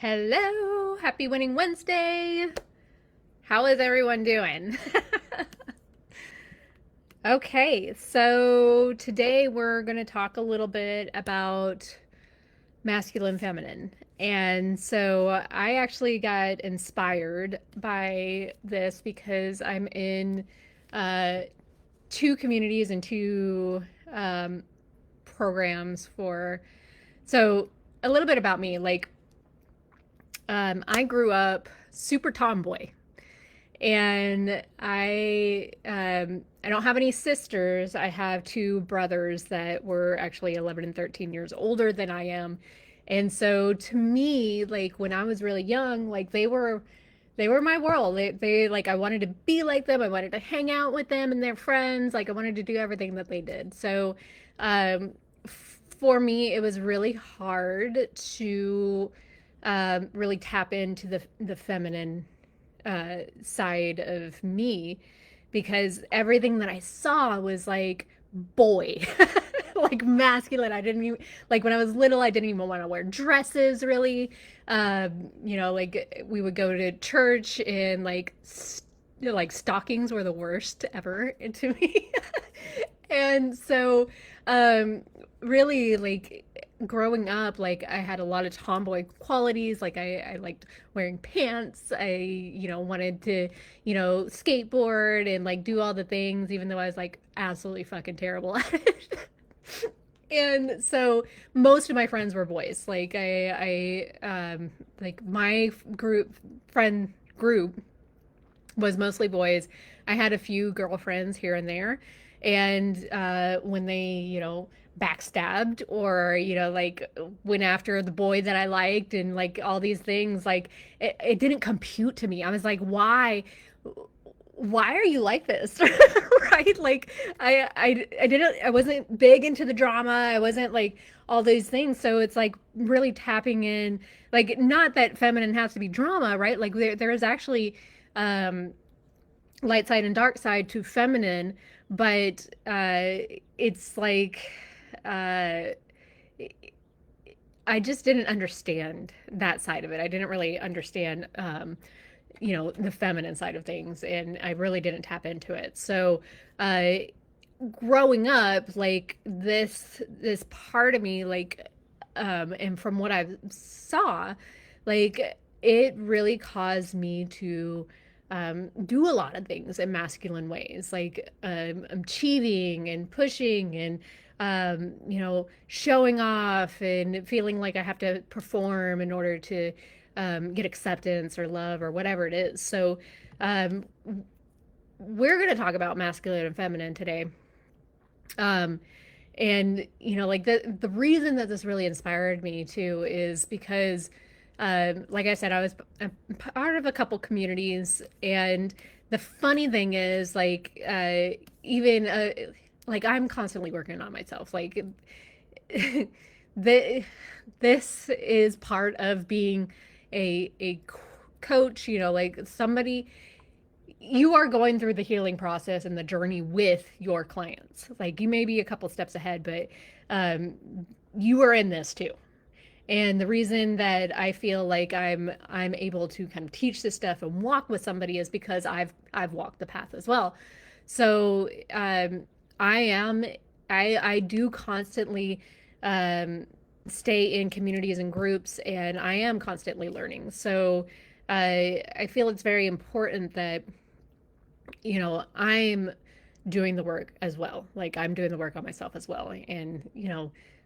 Hello, happy Winning Wednesday. How is everyone doing? Okay, so today we're going to talk a little bit about masculine feminine. And so I actually got inspired by this because I'm in uh, two communities and two um, programs for. So a little bit about me. I grew up super tomboy. And I don't have any sisters. I have two brothers that were actually 11 and 13 years older than I am. And so to me, like when I was really young, like they were my world. They like I wanted to be like them. I wanted to hang out with them and their friends. Like I wanted to do everything that they did. So um for me it was really hard to really tap into the feminine side of me because everything that I saw was like boy, like masculine. I didn't even like when I was little, I didn't even want to wear dresses really. Like we would go to church and like stockings were the worst ever to me. And so um really like growing up, like I had a lot of tomboy qualities. Like I liked wearing pants. I wanted to, skateboard and like do all the things, even though I was like absolutely fucking terrible at it. And so most of my friends were boys. Like my friend group was mostly boys. I had a few girlfriends here and there. And when they, backstabbed or, like went after the boy that I liked and like all these things, like it didn't compute to me. I was like, why are you like this? Right? Like I wasn't big into the drama. I wasn't like all these things. So it's like really tapping in, like not that feminine has to be drama, right? Like there is actually um light side and dark side to feminine, but it's like uh I just didn't understand that side of it. I didn't really understand the feminine side of things, and I really didn't tap into it. So uh growing up, like this part of me, like and from what I saw, like it really caused me to do a lot of things in masculine ways, like achieving and pushing and showing off and feeling like I have to perform in order to get acceptance or love or whatever it is. So um, we're going to talk about masculine and feminine today. Um, and like the reason that this really inspired me too is because like I said, I was a part of a couple communities, and the funny thing is like even like I'm constantly working on myself. Like the this is part of being a coach, like somebody. You are going through the healing process and the journey with your clients. Like you may be a couple steps ahead, but um, you are in this too. And the reason that I feel like I'm able to kind of teach this stuff and walk with somebody is because I've walked the path as well. So I am I do constantly um, stay in communities and groups, and I am constantly learning. So I feel it's very important that I'm doing the work as well. Like I'm doing the work on myself as well. And,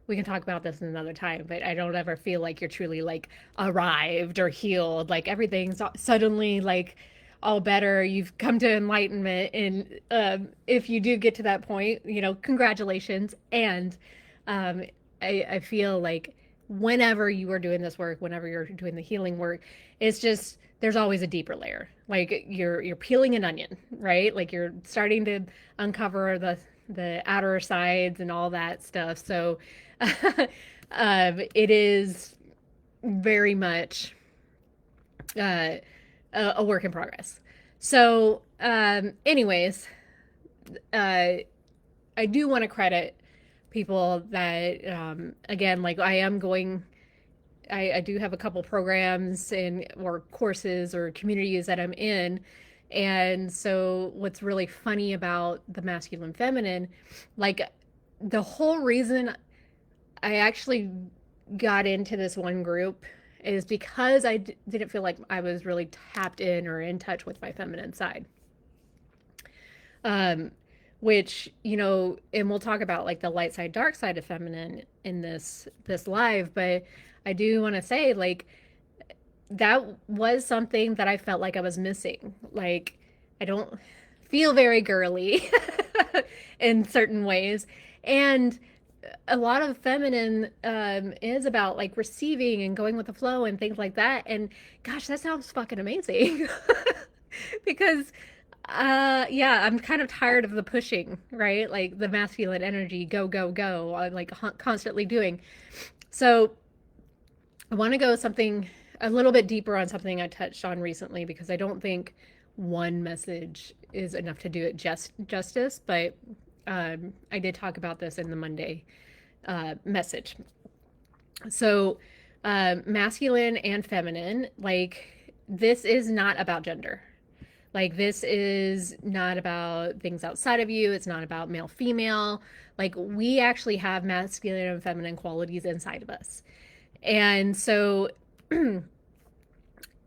we can talk about this another time, but I don't ever feel like you're truly like arrived or healed. Like everything's suddenly like all better. You've come to enlightenment. And if you do get to that point, congratulations. And um, I feel like whenever you are doing this work, whenever you're doing the healing work, it's just there's always a deeper layer. Like you're peeling an onion, right? Like you're starting to uncover the outer sides and all that stuff. So it is very much uh, a work in progress. So, anyways, uh, I do want to credit people that, again, like I am going I do have a couple programs and or courses or communities that I'm in. And so what's really funny about the masculine feminine, like the whole reason I actually got into this one group is because didn't feel like I was really tapped in or in touch with my feminine side. Um, which, and we'll talk about like the light side, dark side of feminine in this live, but I do want to say like that was something that I felt like I was missing. Like I don't feel very girly in certain ways. And a lot of feminine is about like receiving and going with the flow and things like that. And gosh, that sounds fucking amazing. Because yeah, I'm kind of tired of the pushing, right? Like the masculine energy, go, go, go. I'm like constantly doing. So I want to go something a little bit deeper on something I touched on recently because I don't think one message is enough to do it justice, but I did talk about this in the Monday message. So, masculine and feminine, like, this is not about gender. Like, this is not about things outside of you. It's not about male, female. Like, we actually have masculine and feminine qualities inside of us. And so,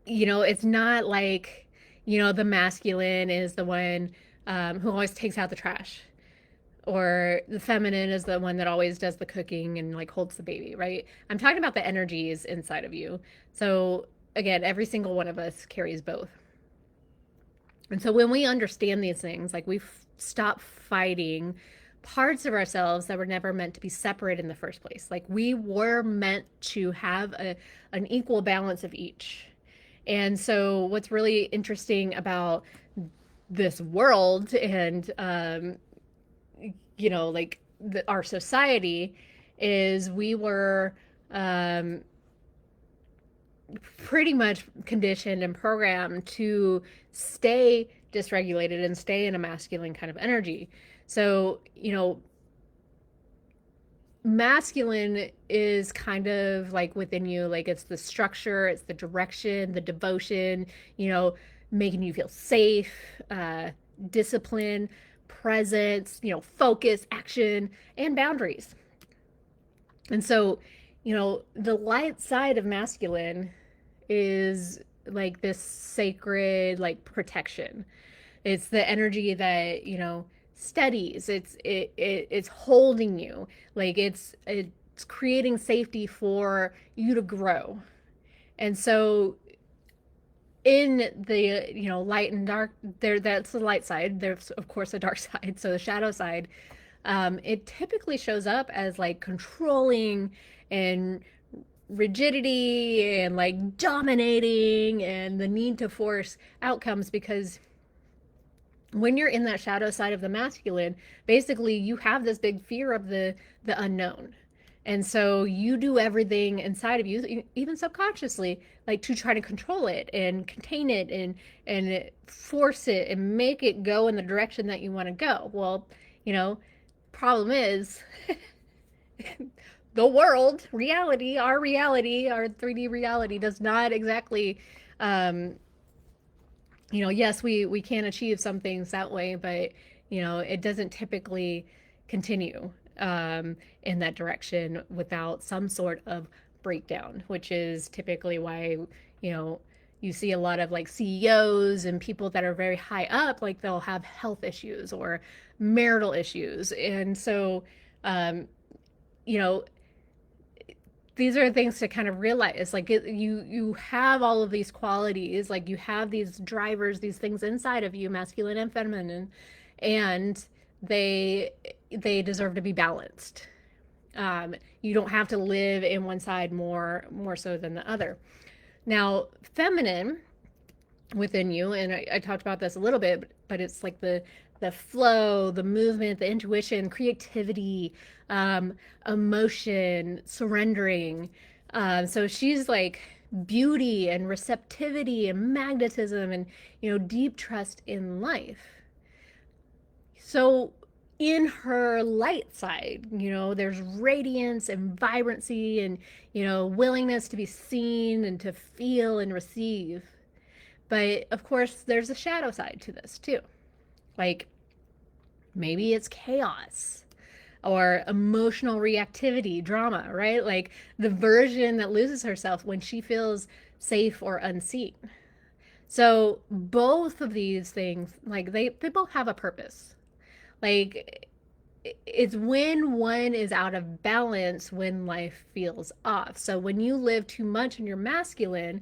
it's not like, the masculine is the one who always takes out the trash, or the feminine is the one that always does the cooking and like holds the baby, right? I'm talking about the energies inside of you. So, again, every single one of us carries both. And so when we understand these things, like we stop fighting parts of ourselves that were never meant to be separate in the first place. Like we were meant to have an equal balance of each. And so what's really interesting about this world and, like our society is we were pretty much conditioned and programmed to stay dysregulated and stay in a masculine kind of energy. So, masculine is kind of like within you, like it's the structure, it's the direction, the devotion, making you feel safe, discipline, presence, focus, action, and boundaries. And so, the light side of masculine is like this sacred like protection. It's the energy that, steadies. It's holding you. Like it's creating safety for you to grow. And so in the, light and dark there, that's the light side. There's of course a dark side. So the shadow side, it typically shows up as like controlling and rigidity and like dominating and the need to force outcomes, because when you're in that shadow side of the masculine, basically you have this big fear of the unknown. And so you do everything inside of you, even subconsciously, like to try to control it and contain it and force it and make it go in the direction that you want to go. Well, problem is the world, reality, our 3D reality does not exactly, yes, we can achieve some things that way, but, it doesn't typically continue in that direction without some sort of breakdown, which is typically why, you see a lot of like CEOs and people that are very high up, like they'll have health issues or marital issues. And so, you know, these are things to kind of realize, like you have all of these qualities, like you have these drivers, these things inside of you, masculine and feminine, and they deserve to be balanced. You don't have to live in one side more so than the other. Now, feminine within you, and I talked about this a little bit, but it's like the flow, the movement, the intuition, creativity, emotion, surrendering. So she's like beauty and receptivity and magnetism and, deep trust in life. So in her light side. There's radiance and vibrancy and, willingness to be seen and to feel and receive. But of course, there's a shadow side to this too. Like maybe it's chaos or emotional reactivity, drama, right? Like the version that loses herself when she feels safe or unseen. So both of these things, like they both have a purpose. Like it's when one is out of balance when life feels off. So when you live too much in your masculine,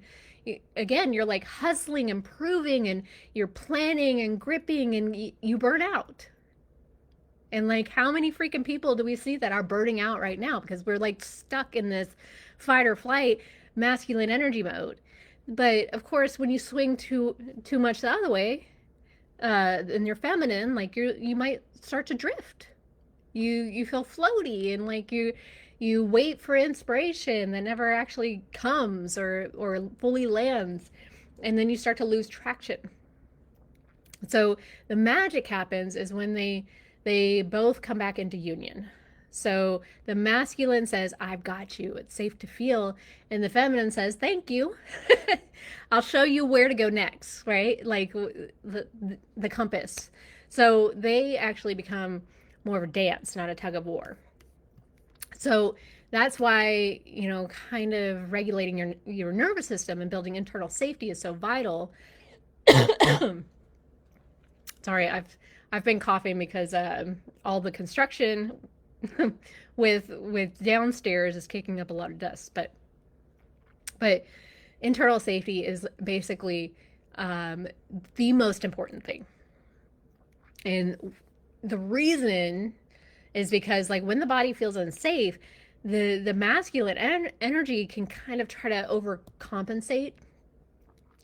again, you're like hustling and proving and you're planning and gripping and you burn out. And like, how many freaking people do we see that are burning out right now because we're like stuck in this fight or flight masculine energy mode? But of course, when you swing too much the other way, and you're feminine, like you might start to drift. You feel floaty and like you wait for inspiration that never actually comes or fully lands, and then you start to lose traction. So the magic happens is when they both come back into union. So the masculine says, I've got you, it's safe to feel. And the feminine says, thank you. I'll show you where to go next, right? Like the compass. So they actually become more of a dance, not a tug of war. So that's why, kind of regulating your nervous system and building internal safety is so vital. Sorry, I've been coughing because all the construction with downstairs is kicking up a lot of dust. But internal safety is basically the most important thing. And the reason is because like when the body feels unsafe, the masculine energy can kind of try to overcompensate.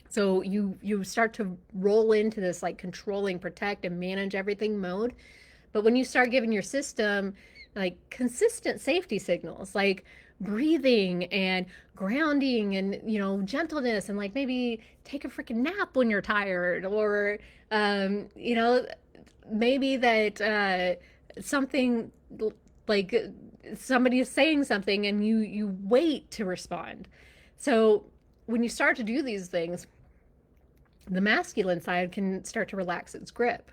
So you start to roll into this like controlling, protect, and manage everything mode. But when you start giving your system like consistent safety signals, like breathing and grounding and gentleness and like maybe take a freaking nap when you're tired, or maybe that something like somebody is saying something and you wait to respond. So when you start to do these things, the masculine side can start to relax its grip.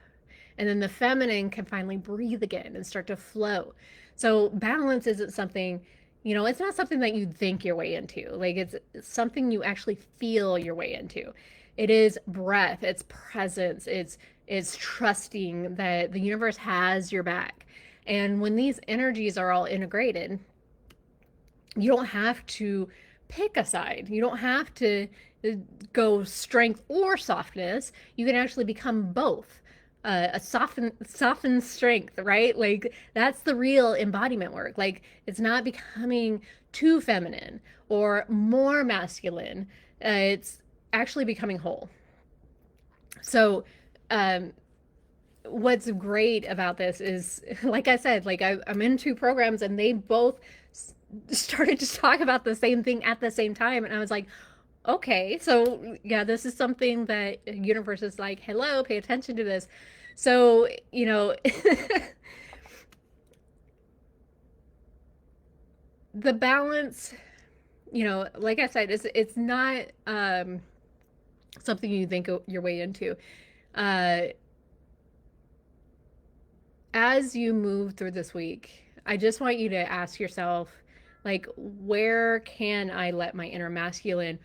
And then the feminine can finally breathe again and start to flow. So balance isn't something, it's not something that you think your way into. Like it's something you actually feel your way into. It is breath, it's presence, it's trusting that the universe has your back. And when these energies are all integrated, you don't have to pick a side. You don't have to go strength or softness. You can actually become both. A softened strength, right? Like that's the real embodiment work. Like it's not becoming too feminine or more masculine. It's actually becoming whole. So, what's great about this is, like I said, like I'm in two programs and they both started to talk about the same thing at the same time, and I was like, okay, so yeah, this is something that universe is like, hello, pay attention to this. So the balance, like I said, it's not something you think your way into. uh as you move through this week, I just want you to ask yourself, like, where can I let my inner masculine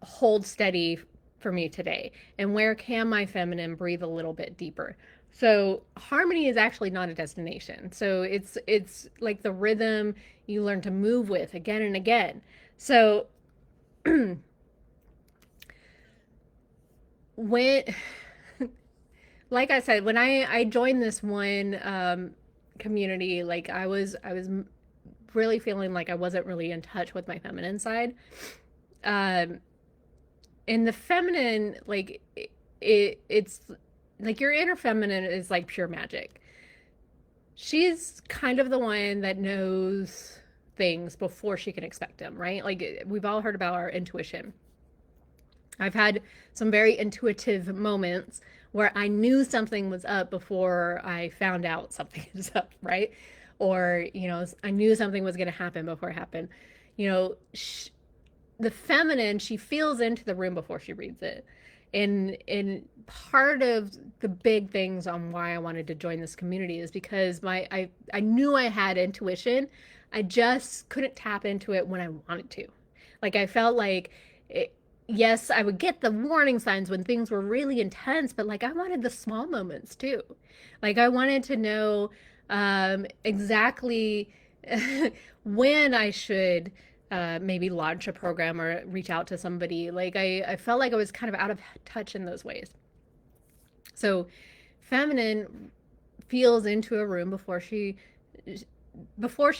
hold steady for me today? And where can my feminine breathe a little bit deeper? So harmony is actually not a destination. So it's like the rhythm you learn to move with again and again. So when like I said, when I joined this one community, like I was really feeling like I wasn't really in touch with my feminine side. Um, and the feminine, like it's like your inner feminine is like pure magic. She's kind of the one that knows things before she can expect them, right? Like we've all heard about our intuition. I've had some very intuitive moments where I knew something was up before I found out something was up, right? Or, I knew something was going to happen before it happened. You know, the feminine, she feels into the room before she reads it. And part of the big things on why I wanted to join this community is because I knew I had intuition. I just couldn't tap into it when I wanted to. Like I felt like it, yes, I would get the warning signs when things were really intense, but like I wanted the small moments too. Like I wanted to know exactly when I should maybe launch a program or reach out to somebody. Like I felt like I was kind of out of touch in those ways. So feminine feels into a room before she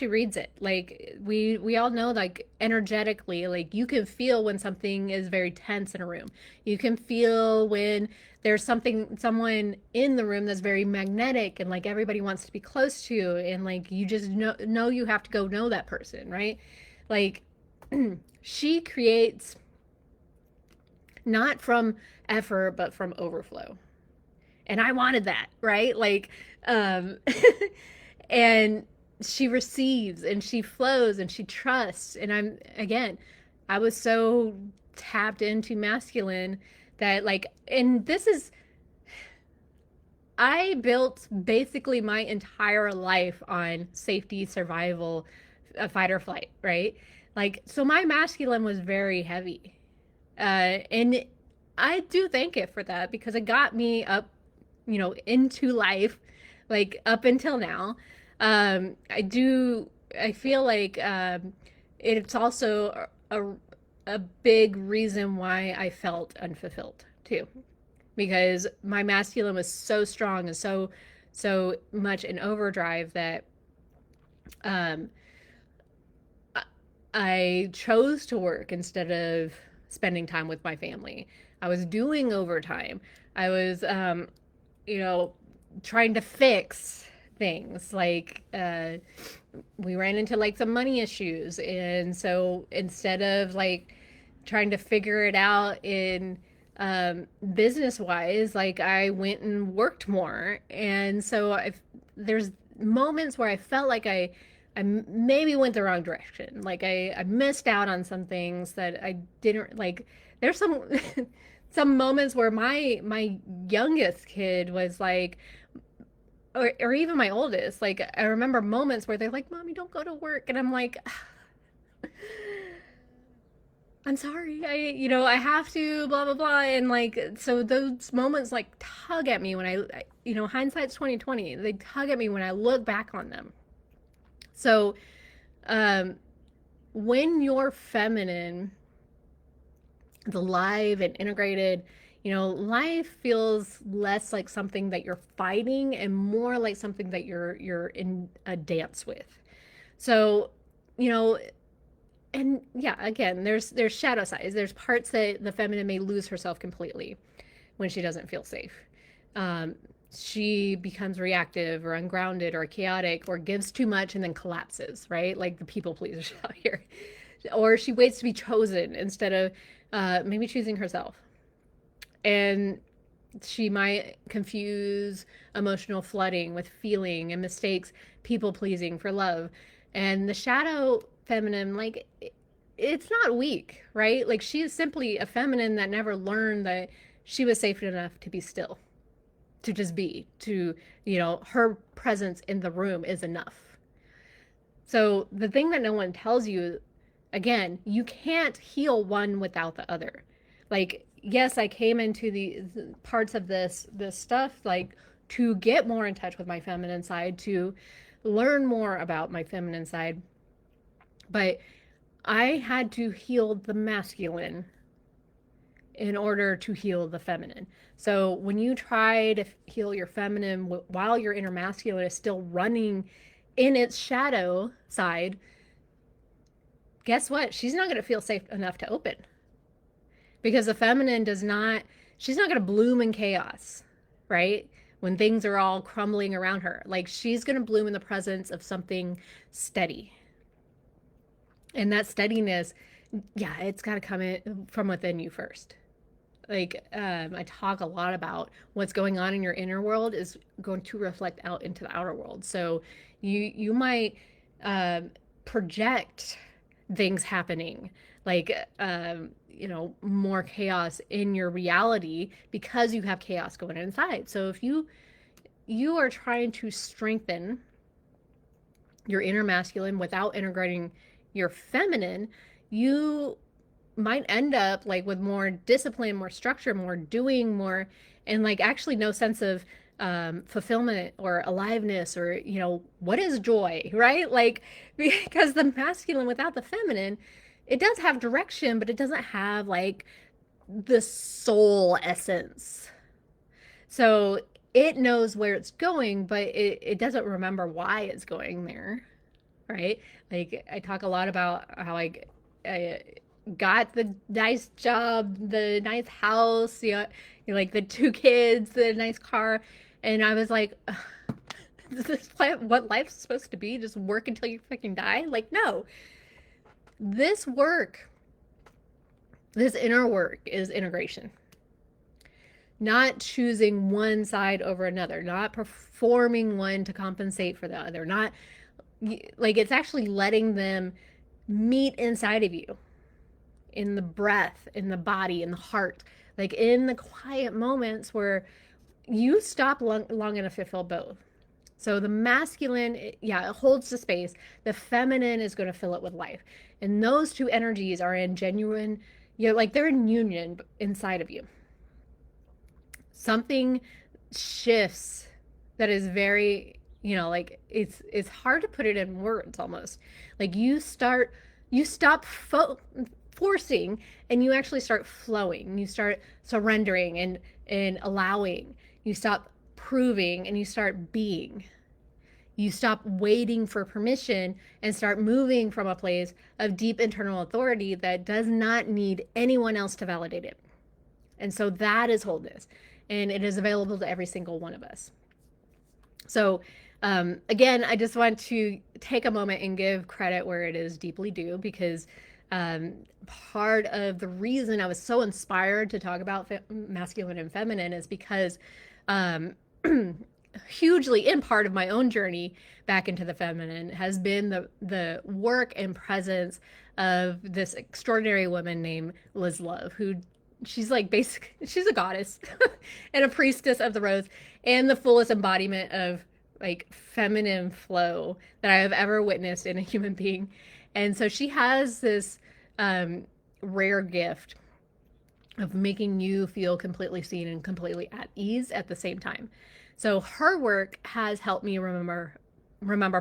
reads it. Like we all know, like energetically, like you can feel when something is very tense in a room. You can feel when there's someone in the room that's very magnetic and like everybody wants to be close to, and like you just know you have to go know that person, right? Like she creates not from effort but from overflow, and I wanted that, right? Like um and she receives and she flows and she trusts. And I was so tapped into masculine that, like, and this is, I built basically my entire life on safety, survival, fight or flight, right? Like, so my masculine was very heavy. And I do thank it for that because it got me up, into life, like up until now. I feel like it's also a big reason why I felt unfulfilled too, because my masculine was so strong and so much in overdrive that um, I chose to work instead of spending time with my family. I was doing overtime. I was, you know, trying to fix things. Like, we ran into like some money issues. And so instead of like trying to figure it out in business wise, like I went and worked more. And so there's moments where I felt like I maybe went the wrong direction. Like I missed out on some things that I didn't like. There's some some moments where my youngest kid was like, or even my oldest, like I remember moments where they're like, "Mommy, don't go to work," and I'm like, "I'm sorry, I have to, blah blah blah," and like so those moments like tug at me when hindsight's 2020. They tug at me when I look back on them. So um, when you're feminine, the alive and integrated, life feels less like something that you're fighting and more like something that you're in a dance with. So, you know, and yeah, again, there's shadow sides. There's parts that the feminine may lose herself completely when she doesn't feel safe. Um, she becomes reactive or ungrounded or chaotic or gives too much and then collapses, right? Like the people pleasers out here. Or she waits to be chosen instead of maybe choosing herself. And she might confuse emotional flooding with feeling and mistakes people pleasing for love. And the shadow feminine, like, it's not weak, right? Like, she is simply a feminine that never learned that she was safe enough to be still, to just be, her presence in the room is enough. So the thing that no one tells you, again, you can't heal one without the other. Like, yes, I came into the parts of this stuff like to get more in touch with my feminine side, to learn more about my feminine side, but I had to heal the masculine in order to heal the feminine. So when you try to heal your feminine while your inner masculine is still running in its shadow side, guess what? She's not going to feel safe enough to open, because the feminine she's not going to bloom in chaos, right? When things are all crumbling around her. Like, she's going to bloom in the presence of something steady. And that steadiness, yeah, it's got to come in from within you first. I talk a lot about what's going on in your inner world is going to reflect out into the outer world. So you might project things happening, like more chaos in your reality because you have chaos going inside. So if you are trying to strengthen your inner masculine without integrating your feminine, you might end up like with more discipline, more structure, more doing, more, and like actually no sense of fulfillment or aliveness, or what is joy, right? Like, because the masculine without the feminine, it does have direction, but it doesn't have like the soul essence. So it knows where it's going, but it doesn't remember why it's going there, right? Like I talk a lot about how I got the nice job, the nice house, like the two kids, the nice car, and I was like, is this what life's supposed to be? Just work until you fucking die? Like, no. This work, this inner work is integration. Not choosing one side over another, not performing one to compensate for the other, not like it's actually letting them meet inside of you, in the breath, in the body, in the heart, like in the quiet moments where you stop long enough to feel both. So the masculine, yeah, it holds the space. The feminine is going to fill it with life. And those two energies are in genuine, like they're in union inside of you. Something shifts that is very, like it's hard to put it in words almost. Like you stop forcing, and you actually start flowing. You start surrendering and allowing. You stop proving and you start being. You stop waiting for permission and start moving from a place of deep internal authority that does not need anyone else to validate it. And so that is wholeness. And it is available to every single one of us. So again, I just want to take a moment and give credit where it is deeply due, because part of the reason I was so inspired to talk about masculine and feminine is because hugely in part of my own journey back into the feminine has been the work and presence of this extraordinary woman named Liz Love, who she's like she's a goddess and a priestess of the rose and the fullest embodiment of like feminine flow that I have ever witnessed in a human being. And so she has this rare gift of making you feel completely seen and completely at ease at the same time. So her work has helped me remember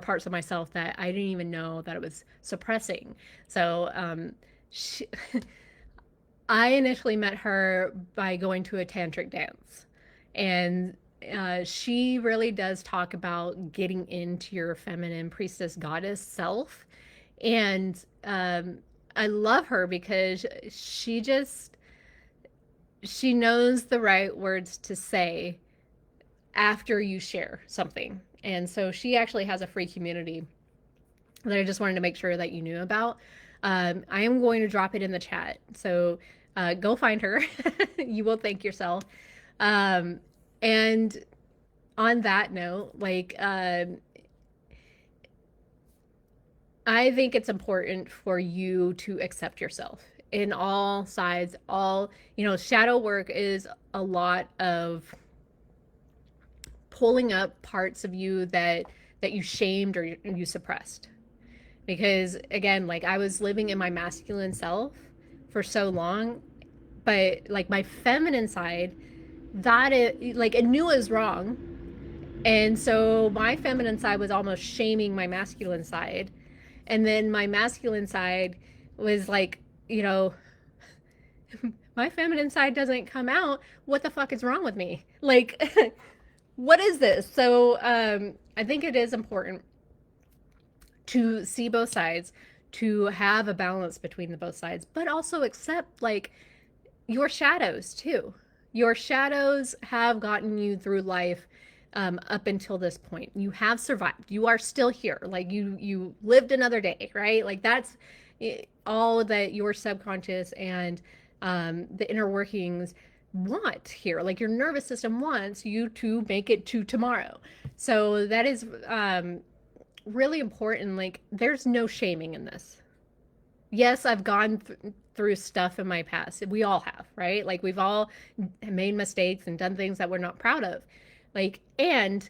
parts of myself that I didn't even know that it was suppressing. So I initially met her by going to a tantric dance, and she really does talk about getting into your feminine priestess goddess self. And I love her because she knows the right words to say after you share something. And so she actually has a free community that I just wanted to make sure that you knew about. I am going to drop it in the chat. So go find her. You will thank yourself. And on that note, like, I think it's important for you to accept yourself in all sides. Shadow work is a lot of pulling up parts of you that you shamed or you suppressed. Because again, like I was living in my masculine self for so long, but like my feminine side, it knew it was wrong. And so my feminine side was almost shaming my masculine side. And then my masculine side was like, my feminine side doesn't come out. What the fuck is wrong with me? Like, what is this? So I think it is important to see both sides, to have a balance between the both sides, but also accept like your shadows too. Your shadows have gotten you through life up until this point. You have survived. You are still here. Like you lived another day, right? Like that's all that your subconscious and the inner workings want here. Like your nervous system wants you to make it to tomorrow. So that is really important. Like there's no shaming in this. Yes, I've gone through stuff in my past. We all have, right? Like we've all made mistakes and done things that we're not proud of. Like, and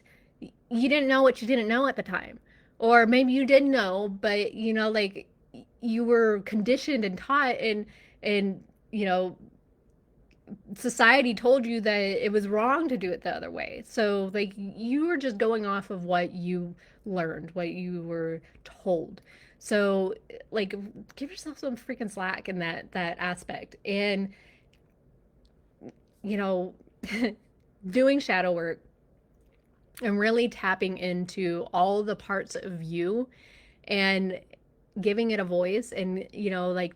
you didn't know what you didn't know at the time. Or maybe you did know, but like you were conditioned and taught and you know, society told you that it was wrong to do it the other way. So like you were just going off of what you learned, what you were told. So like give yourself some freaking slack in that aspect. And you know, doing shadow work and really tapping into all the parts of you and giving it a voice and like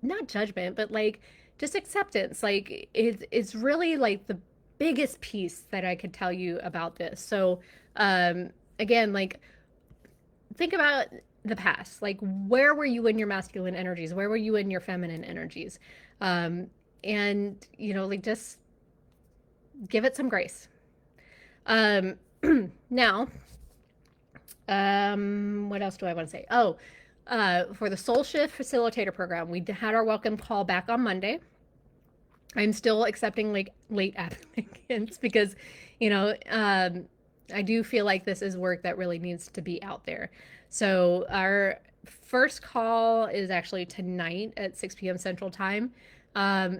not judgment but like just acceptance. Like it's really like the biggest piece that I could tell you about this. So again, like think about the past. Like where were you in your masculine energies? Where were you in your feminine energies? And like just give it some grace. um Now, what else do I want to say? Oh, for the Soul Shift Facilitator Program, we had our welcome call back on Monday. I'm still accepting like late applicants because, you know, um, I do feel like this is work that really needs to be out there. So our first call is actually tonight at 6 p.m. Central Time. Um,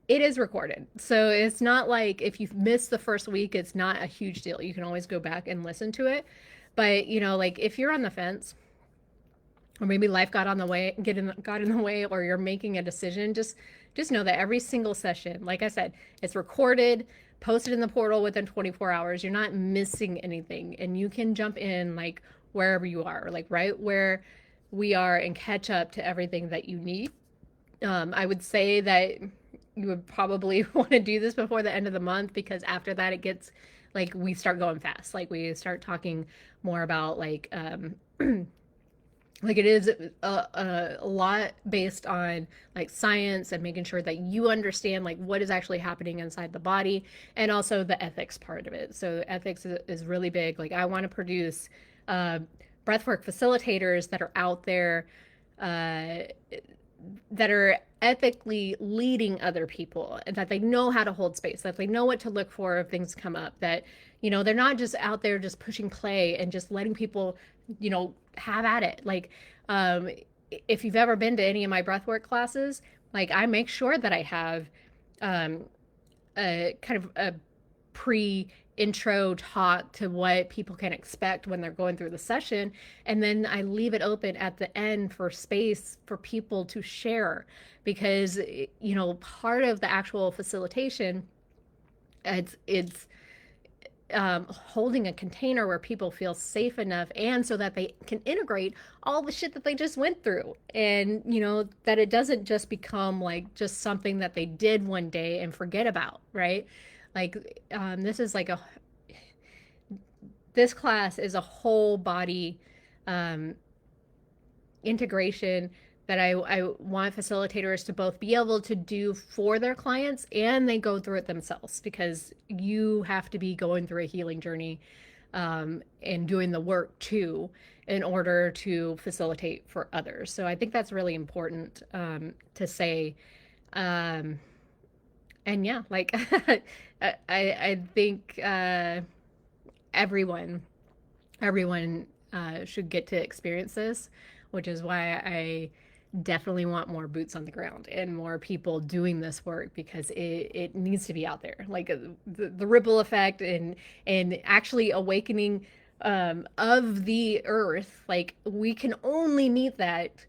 it is recorded. So it's not like if you've missed the first week, it's not a huge deal. You can always go back and listen to it. But, like if you're on the fence, or maybe life got in the way, or you're making a decision, just know that every single session, like I said, it's recorded, posted in the portal within 24 hours. You're not missing anything, and you can jump in like wherever you are, like right where we are, and catch up to everything that you need. I would say that you would probably want to do this before the end of the month, because after that it gets like we start going fast. Like we start talking more about like it is a lot based on like science and making sure that you understand like what is actually happening inside the body, and also the ethics part of it. So ethics is really big. Like I want to produce uh, breathwork facilitators that are out there, uh, that are ethically leading other people, and that they know how to hold space, that they know what to look for if things come up, that they're not just out there just pushing play and just letting people have at it. Like um if you've ever been to any of my breathwork classes, like I make sure that I have um a kind of a pre intro talk to what people can expect when they're going through the session, and then I leave it open at the end for space for people to share, because part of the actual facilitation, it's holding a container where people feel safe enough, and so that they can integrate all the shit that they just went through, and that it doesn't just become like just something that they did one day and forget about, right? Like this is like a this class is a whole body um, integration that I want facilitators to both be able to do for their clients, and they go through it themselves, because you have to be going through a healing journey and doing the work too in order to facilitate for others. So I think that's really important to say. Um, and yeah, like I think everyone everyone should get to experience this, which is why I definitely want more boots on the ground and more people doing this work, because it needs to be out there. Like the ripple effect and actually awakening of the earth. Like we can only meet that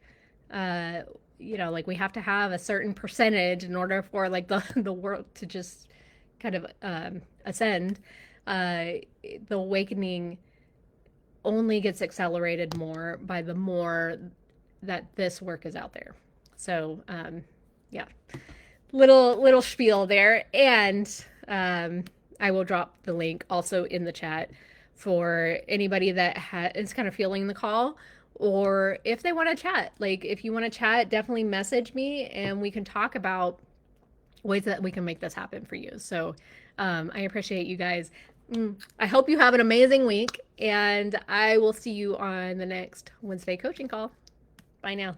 uh, like we have to have a certain percentage in order for like the world to just kind of ascend. The awakening only gets accelerated more by the more that this work is out there. So yeah, little spiel there, and I will drop the link also in the chat for anybody that is kind of feeling the call, or if they want to chat. Like if you want to chat, definitely message me and we can talk about ways that we can make this happen for you. So I appreciate you guys. I hope you have an amazing week, and I will see you on the next Wednesday coaching call. Bye now.